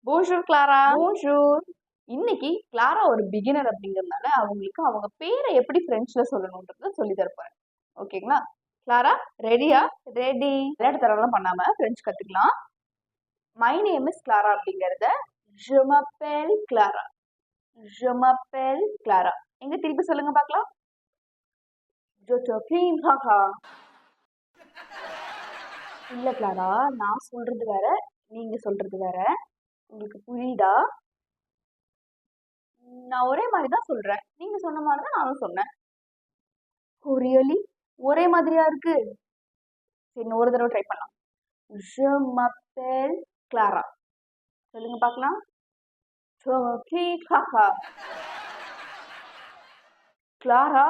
Bonjour Clara. Bonjour. இன்னைக்கு Clara ஒரு beginner அப்படிங்கிறதுனால அவங்களுக்கு அவங்க பேரை எப்படி பிரெஞ்சுல சொல்லணும்ன்றத சொல்லி தரப்போறேன். ஓகேங்களா? கிளாரா ரெடியா? ரெடி. விளையாட்டு தரலாம் பண்ணாம பிரெஞ்சு கத்துக்கலாம். மை நேம் இஸ் கிளாரா அப்படிங்கறத je m'appelle Clara. je m'appelle Clara. எங்க திருப்பி சொல்லுங்க பார்க்கலாம். je t'appelle Clara. இல்ல கிளாரா, நான் சொல்றது வேற, நீங்க சொல்றது வேற. உங்களுக்கு புரியுதா? நான் ஒரே மாதிரி தான் சொல்றேன். நீங்க சொன்ன மாதிரி தான் நானும் சொன்னேன். ஓ ரியலி? ஒரே மாதிரியா இருக்கு? சரி, இன்னும் ஒரு தடவை ட்ரை பண்ணலாம். je m'appelle Clara. சொல்லுங்க பார்க்கலாம். je m'appelle Clara. கிளாரா